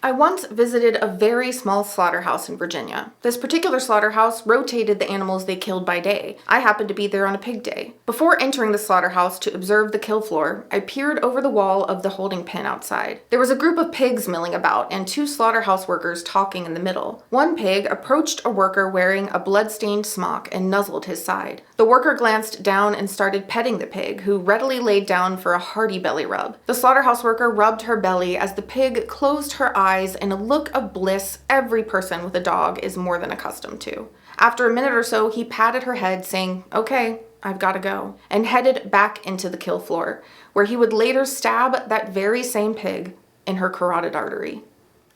I once visited a very small slaughterhouse in Virginia. This particular slaughterhouse rotated the animals they killed by day. I happened to be there on a pig day. Before entering the slaughterhouse to observe the kill floor, I peered over the wall of the holding pen outside. There was a group of pigs milling about and two slaughterhouse workers talking in the middle. One pig approached a worker wearing a blood-stained smock and nuzzled his side. The worker glanced down and started petting the pig, who readily laid down for a hearty belly rub. The slaughterhouse worker rubbed her belly as the pig closed her eyes in a look of bliss every person with a dog is more than accustomed to. After a minute or so, he patted her head, saying, "Okay, I've got to go," and headed back into the kill floor, where he would later stab that very same pig in her carotid artery.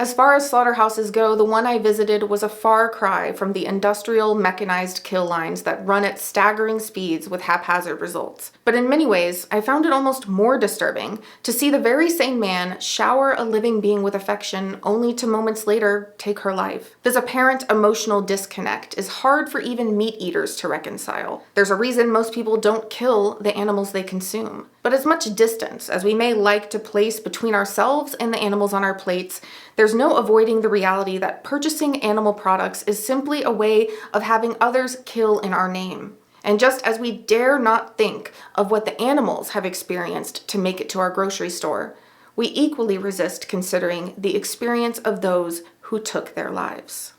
As far as slaughterhouses go, the one I visited was a far cry from the industrial mechanized kill lines that run at staggering speeds with haphazard results. But in many ways, I found it almost more disturbing to see the very same man shower a living being with affection only to moments later take her life. This apparent emotional disconnect is hard for even meat eaters to reconcile. There's a reason most people don't kill the animals they consume. But as much distance as we may like to place between ourselves and the animals on our plates, there's no avoiding the reality that purchasing animal products is simply a way of having others kill in our name. And just as we dare not think of what the animals have experienced to make it to our grocery store, we equally resist considering the experience of those who took their lives.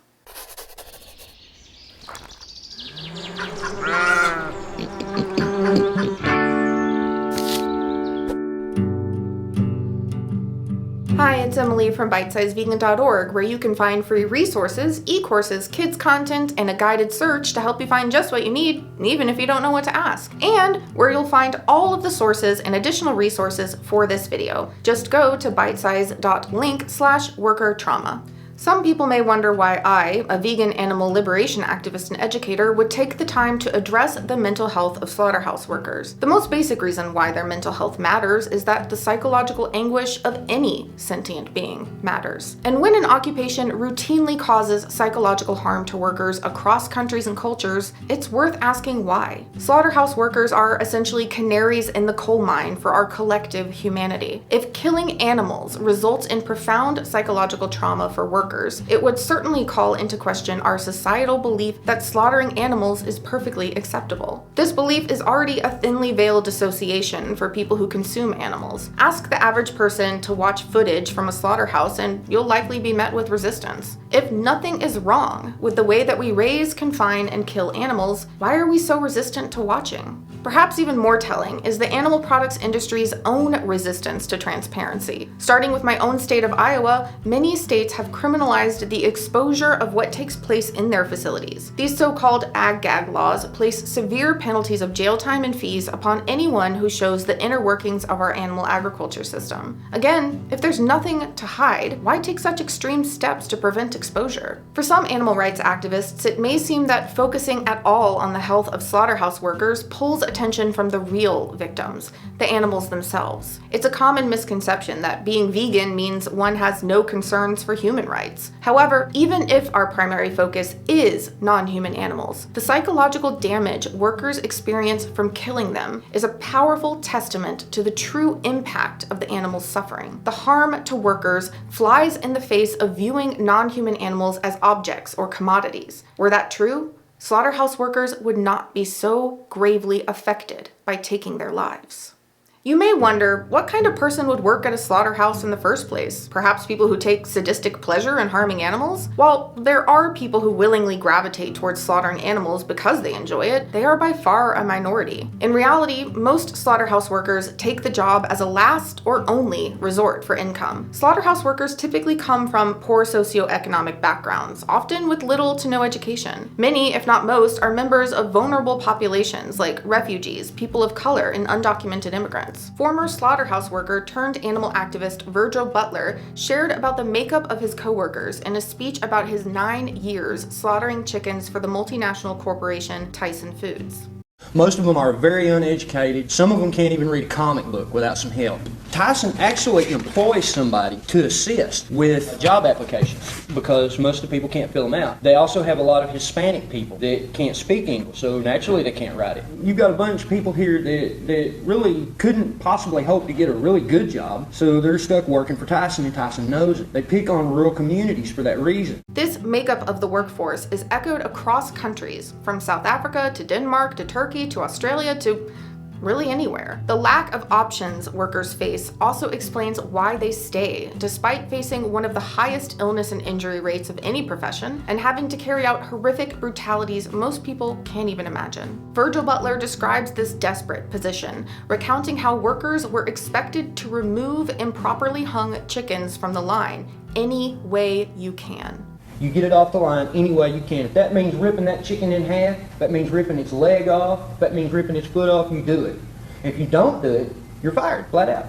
Hi, it's Emily from BiteSizeVegan.org, where you can find free resources, e-courses, kids content, and a guided search to help you find just what you need, even if you don't know what to ask. And where you'll find all of the sources and additional resources for this video. Just go to bitesize.link/workertrauma. Some people may wonder why I, a vegan animal liberation activist and educator, would take the time to address the mental health of slaughterhouse workers. The most basic reason why their mental health matters is that the psychological anguish of any sentient being matters. And when an occupation routinely causes psychological harm to workers across countries and cultures, it's worth asking why. Slaughterhouse workers are essentially canaries in the coal mine for our collective humanity. If killing animals results in profound psychological trauma for workers, it would certainly call into question our societal belief that slaughtering animals is perfectly acceptable. This belief is already a thinly veiled dissociation for people who consume animals. Ask the average person to watch footage from a slaughterhouse and you'll likely be met with resistance. If nothing is wrong with the way that we raise, confine, and kill animals, why are we so resistant to watching? Perhaps even more telling is the animal products industry's own resistance to transparency. Starting with my own state of Iowa, many states have criminalized the exposure of what takes place in their facilities. These so-called ag-gag laws place severe penalties of jail time and fees upon anyone who shows the inner workings of our animal agriculture system. Again, if there's nothing to hide, why take such extreme steps to prevent exposure? For some animal rights activists, it may seem that focusing at all on the health of slaughterhouse workers pulls attention from the real victims, the animals themselves. It's a common misconception that being vegan means one has no concerns for human rights. However, even if our primary focus is non-human animals, the psychological damage workers experience from killing them is a powerful testament to the true impact of the animal's suffering. The harm to workers flies in the face of viewing non-human animals as objects or commodities. Were that true, slaughterhouse workers would not be so gravely affected by taking their lives. You may wonder, what kind of person would work at a slaughterhouse in the first place? Perhaps people who take sadistic pleasure in harming animals? While there are people who willingly gravitate towards slaughtering animals because they enjoy it, they are by far a minority. In reality, most slaughterhouse workers take the job as a last or only resort for income. Slaughterhouse workers typically come from poor socioeconomic backgrounds, often with little to no education. Many, if not most, are members of vulnerable populations like refugees, people of color, and undocumented immigrants. Former slaughterhouse worker turned animal activist Virgil Butler shared about the makeup of his coworkers in a speech about his 9 years slaughtering chickens for the multinational corporation Tyson Foods. Most of them are very uneducated. Some of them can't even read a comic book without some help. Tyson actually employs somebody to assist with job applications because most of the people can't fill them out. They also have a lot of Hispanic people that can't speak English, so naturally they can't write it. You've got a bunch of people here that really couldn't possibly hope to get a really good job, so they're stuck working for Tyson, and Tyson knows it. They pick on rural communities for that reason. This makeup of the workforce is echoed across countries, from South Africa to Denmark to Turkey to Australia to really anywhere. The lack of options workers face also explains why they stay, despite facing one of the highest illness and injury rates of any profession and having to carry out horrific brutalities most people can't even imagine. Virgil Butler describes this desperate position, recounting how workers were expected to remove improperly hung chickens from the line any way you can. You get it off the line any way you can. If that means ripping that chicken in half, that means ripping its leg off, that means ripping its foot off, you do it. If you don't do it, you're fired, flat out.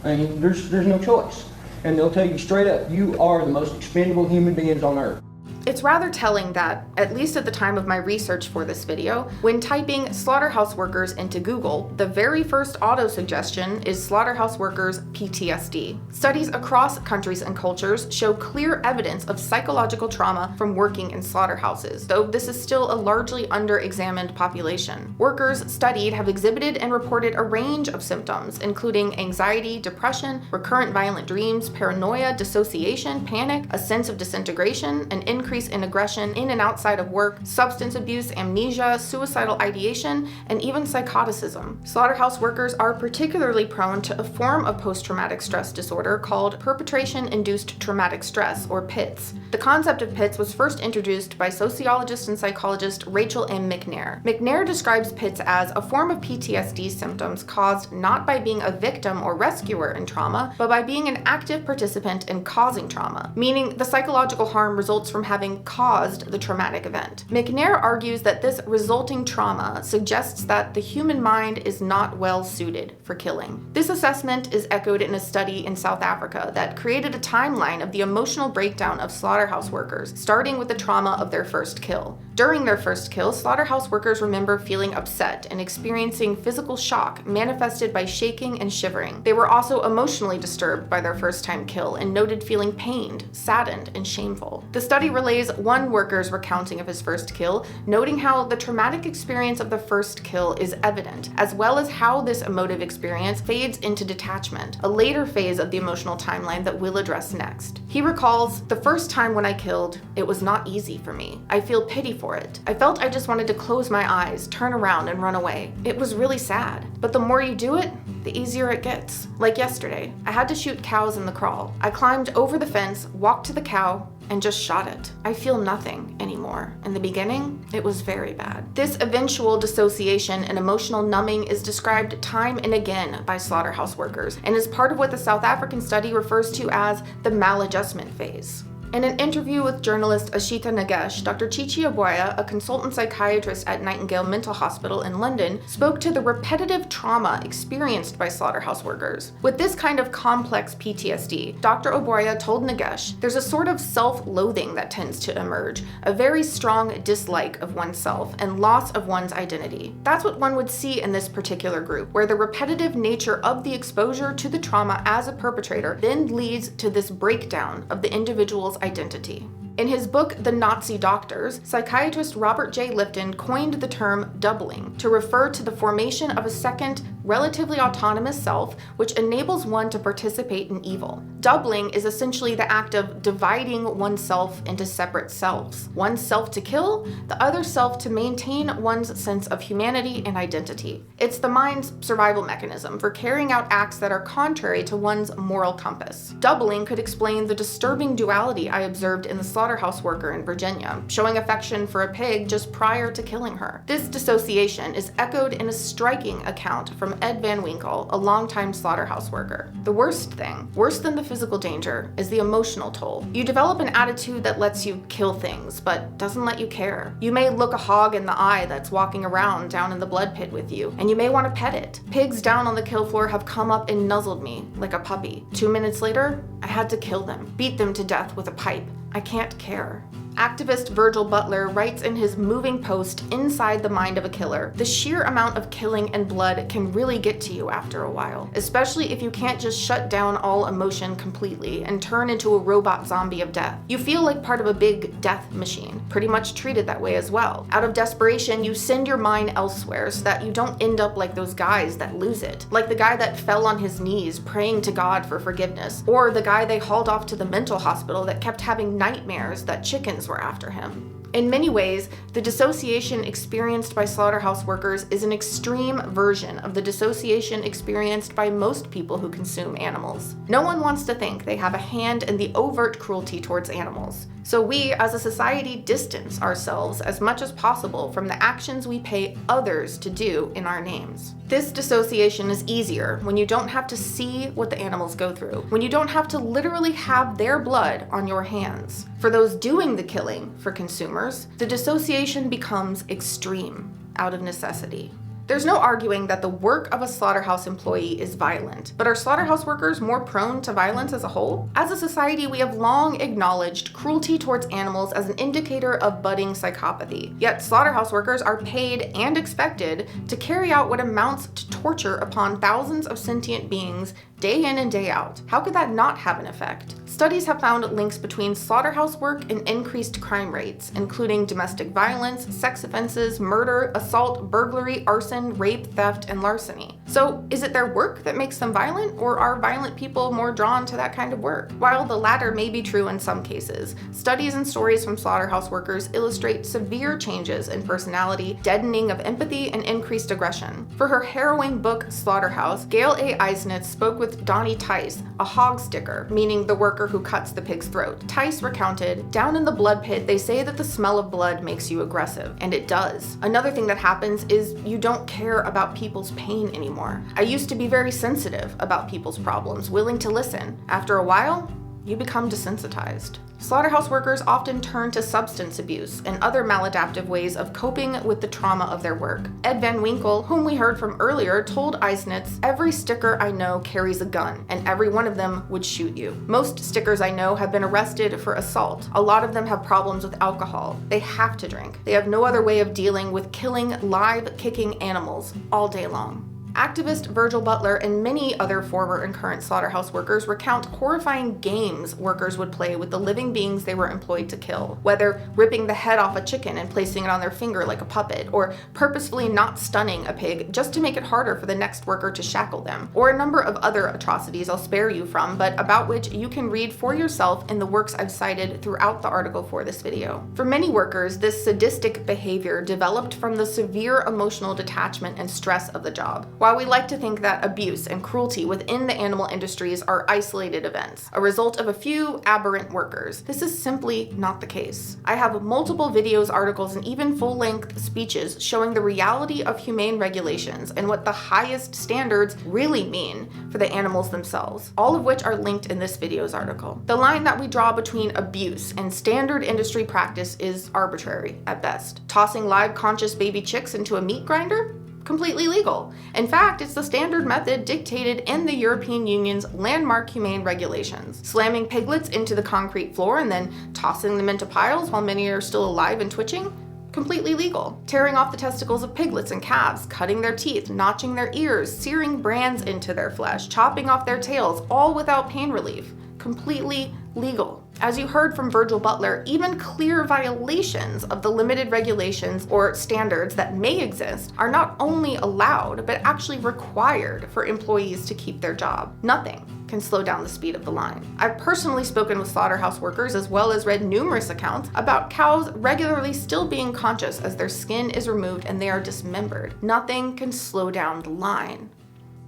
I mean, there's no choice. And they'll tell you straight up, you are the most expendable human beings on earth. It's rather telling that, at least at the time of my research for this video, when typing slaughterhouse workers into Google, the very first auto-suggestion is slaughterhouse workers PTSD. Studies across countries and cultures show clear evidence of psychological trauma from working in slaughterhouses, though this is still a largely under-examined population. Workers studied have exhibited and reported a range of symptoms, including anxiety, depression, recurrent violent dreams, paranoia, dissociation, panic, a sense of disintegration, an increase in aggression in and outside of work, substance abuse, amnesia, suicidal ideation, and even psychoticism. Slaughterhouse workers are particularly prone to a form of post-traumatic stress disorder called perpetration-induced traumatic stress, or PITS. The concept of PITS was first introduced by sociologist and psychologist Rachel M. McNair. McNair describes PITS as a form of PTSD symptoms caused not by being a victim or rescuer in trauma, but by being an active participant in causing trauma, meaning the psychological harm results from having caused the traumatic event. McNair argues that this resulting trauma suggests that the human mind is not well suited for killing. This assessment is echoed in a study in South Africa that created a timeline of the emotional breakdown of slaughterhouse workers, starting with the trauma of their first kill. During their first kill, slaughterhouse workers remember feeling upset and experiencing physical shock manifested by shaking and shivering. They were also emotionally disturbed by their first-time kill and noted feeling pained, saddened, and shameful. The study relays one worker's recounting of his first kill, noting how the traumatic experience of the first kill is evident, as well as how this emotive experience fades into detachment, a later phase of the emotional timeline that we'll address next. He recalls, "The first time when I killed, it was not easy for me. I feel pity for it. I felt I just wanted to close my eyes, turn around, and run away. It was really sad. But the more you do it, the easier it gets. Like yesterday, I had to shoot cows in the kraal. I climbed over the fence, walked to the cow, and just shot it. I feel nothing anymore. In the beginning, it was very bad." This eventual dissociation and emotional numbing is described time and again by slaughterhouse workers, and is part of what the South African study refers to as the maladjustment phase. In an interview with journalist Ashita Nagesh, Dr. Chichi Oboya, a consultant psychiatrist at Nightingale Mental Hospital in London, spoke to the repetitive trauma experienced by slaughterhouse workers. With this kind of complex PTSD, Dr. Oboya told Nagesh, there's a sort of self-loathing that tends to emerge, a very strong dislike of oneself and loss of one's identity. That's what one would see in this particular group, where the repetitive nature of the exposure to the trauma as a perpetrator then leads to this breakdown of the individual's identity. In his book, The Nazi Doctors, psychiatrist Robert J. Lifton coined the term doubling to refer to the formation of a second, relatively autonomous self, which enables one to participate in evil. Doubling is essentially the act of dividing oneself into separate selves. One self to kill, the other self to maintain one's sense of humanity and identity. It's the mind's survival mechanism for carrying out acts that are contrary to one's moral compass. Doubling could explain the disturbing duality I observed in the slaughterhouse worker in Virginia, showing affection for a pig just prior to killing her. This dissociation is echoed in a striking account from Ed Van Winkle, a longtime slaughterhouse worker. The worst thing, worse than the physical danger, is the emotional toll. You develop an attitude that lets you kill things, but doesn't let you care. You may look a hog in the eye that's walking around down in the blood pit with you, and you may want to pet it. Pigs down on the kill floor have come up and nuzzled me like a puppy. 2 minutes later, I had to kill them, beat them to death with a pipe. I can't care. Activist Virgil Butler writes in his moving post, Inside the Mind of a Killer, the sheer amount of killing and blood can really get to you after a while, especially if you can't just shut down all emotion completely and turn into a robot zombie of death. You feel like part of a big death machine, pretty much treated that way as well. Out of desperation, you send your mind elsewhere so that you don't end up like those guys that lose it, like the guy that fell on his knees praying to God for forgiveness, or the guy they hauled off to the mental hospital that kept having nightmares that chickens were after him. In many ways, the dissociation experienced by slaughterhouse workers is an extreme version of the dissociation experienced by most people who consume animals. No one wants to think they have a hand in the overt cruelty towards animals. So we, as a society, distance ourselves as much as possible from the actions we pay others to do in our names. This dissociation is easier when you don't have to see what the animals go through, when you don't have to literally have their blood on your hands. For those doing the killing, for consumers, the dissociation becomes extreme, out of necessity. There's no arguing that the work of a slaughterhouse employee is violent, but are slaughterhouse workers more prone to violence as a whole? As a society, we have long acknowledged cruelty towards animals as an indicator of budding psychopathy. Yet slaughterhouse workers are paid and expected to carry out what amounts to torture upon thousands of sentient beings day in and day out. How could that not have an effect? Studies have found links between slaughterhouse work and increased crime rates, including domestic violence, sex offenses, murder, assault, burglary, arson, rape, theft, and larceny. So is it their work that makes them violent, or are violent people more drawn to that kind of work? While the latter may be true in some cases, studies and stories from slaughterhouse workers illustrate severe changes in personality, deadening of empathy, and increased aggression. For her harrowing book, Slaughterhouse, Gail A. Eisnitz spoke with Donnie Tice, a hog sticker, meaning the worker who cuts the pig's throat. Tice recounted, "Down in the blood pit, they say that the smell of blood makes you aggressive, and it does. Another thing that happens is you don't care about people's pain anymore. I used to be very sensitive about people's problems, willing to listen. After a while, you become desensitized." Slaughterhouse workers often turn to substance abuse and other maladaptive ways of coping with the trauma of their work. Ed Van Winkle, whom we heard from earlier, told Eisnitz, "Every sticker I know carries a gun, and every one of them would shoot you. Most stickers I know have been arrested for assault. A lot of them have problems with alcohol. They have to drink. They have no other way of dealing with killing live, kicking animals all day long." Activist Virgil Butler and many other former and current slaughterhouse workers recount horrifying games workers would play with the living beings they were employed to kill, whether ripping the head off a chicken and placing it on their finger like a puppet, or purposefully not stunning a pig just to make it harder for the next worker to shackle them, or a number of other atrocities I'll spare you from, but about which you can read for yourself in the works I've cited throughout the article for this video. For many workers, this sadistic behavior developed from the severe emotional detachment and stress of the job. While we like to think that abuse and cruelty within the animal industries are isolated events, a result of a few aberrant workers, this is simply not the case. I have multiple videos, articles, and even full-length speeches showing the reality of humane regulations and what the highest standards really mean for the animals themselves, all of which are linked in this video's article. The line that we draw between abuse and standard industry practice is arbitrary at best. Tossing live conscious baby chicks into a meat grinder? Completely legal. In fact, it's the standard method dictated in the European Union's landmark humane regulations. Slamming piglets into the concrete floor and then tossing them into piles while many are still alive and twitching? Completely legal. Tearing off the testicles of piglets and calves, cutting their teeth, notching their ears, searing brands into their flesh, chopping off their tails, all without pain relief. Completely legal. As you heard from Virgil Butler, even clear violations of the limited regulations or standards that may exist are not only allowed, but actually required for employees to keep their job. Nothing can slow down the speed of the line. I've personally spoken with slaughterhouse workers as well as read numerous accounts about cows regularly still being conscious as their skin is removed and they are dismembered. Nothing can slow down the line.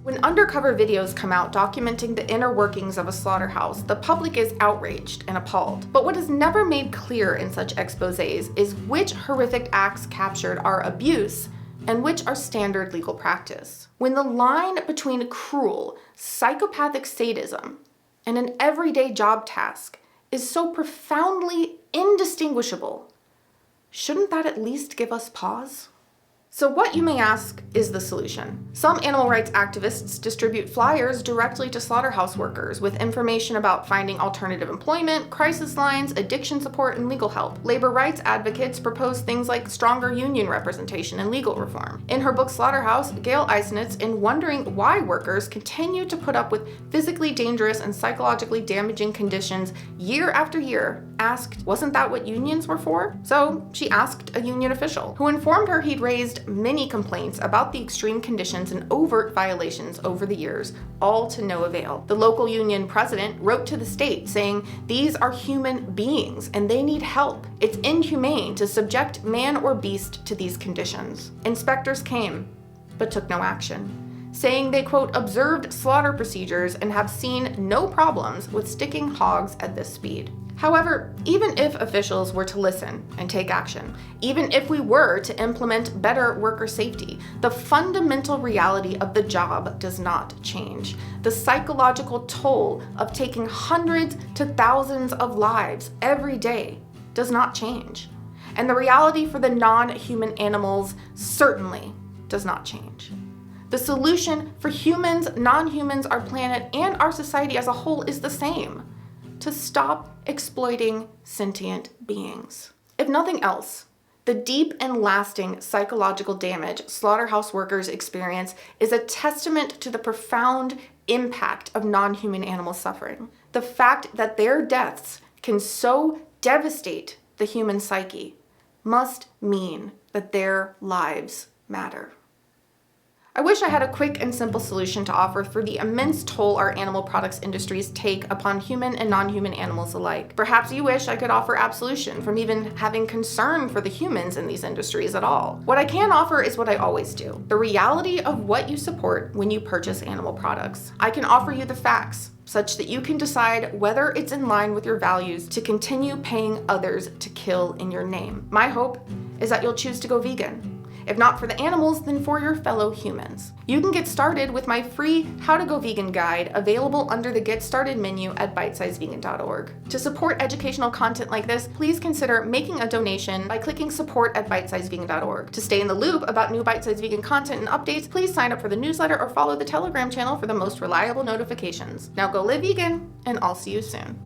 When undercover videos come out documenting the inner workings of a slaughterhouse, the public is outraged and appalled. But what is never made clear in such exposés is which horrific acts captured are abuse and which are standard legal practice. When the line between cruel, psychopathic sadism and an everyday job task is so profoundly indistinguishable, shouldn't that at least give us pause? So what, you may ask, is the solution? Some animal rights activists distribute flyers directly to slaughterhouse workers with information about finding alternative employment, crisis lines, addiction support, and legal help. Labor rights advocates propose things like stronger union representation and legal reform. In her book Slaughterhouse, Gail Eisenitz, in wondering why workers continue to put up with physically dangerous and psychologically damaging conditions year after year, asked, wasn't that what unions were for? So she asked a union official, who informed her he'd raised many complaints about the extreme conditions and overt violations over the years, all to no avail. The local union president wrote to the state saying, these are human beings and they need help. It's inhumane to subject man or beast to these conditions. Inspectors came, but took no action, saying they, quote, observed slaughter procedures and have seen no problems with sticking hogs at this speed. However, even if officials were to listen and take action, even if we were to implement better worker safety, the fundamental reality of the job does not change. The psychological toll of taking hundreds to thousands of lives every day does not change. And the reality for the non-human animals certainly does not change. The solution for humans, non-humans, our planet, and our society as a whole is the same: to stop exploiting sentient beings. If nothing else, the deep and lasting psychological damage slaughterhouse workers experience is a testament to the profound impact of non-human animal suffering. The fact that their deaths can so devastate the human psyche must mean that their lives matter. I wish I had a quick and simple solution to offer for the immense toll our animal products industries take upon human and non-human animals alike. Perhaps you wish I could offer absolution from even having concern for the humans in these industries at all. What I can offer is what I always do: the reality of what you support when you purchase animal products. I can offer you the facts, such that you can decide whether it's in line with your values to continue paying others to kill in your name. My hope is that you'll choose to go vegan. If not for the animals, then for your fellow humans. You can get started with my free How to Go Vegan guide, available under the Get Started menu at BiteSizeVegan.org. To support educational content like this, please consider making a donation by clicking support at BiteSizeVegan.org. To stay in the loop about new Bite Size Vegan content and updates, please sign up for the newsletter or follow the Telegram channel for the most reliable notifications. Now go live vegan, and I'll see you soon.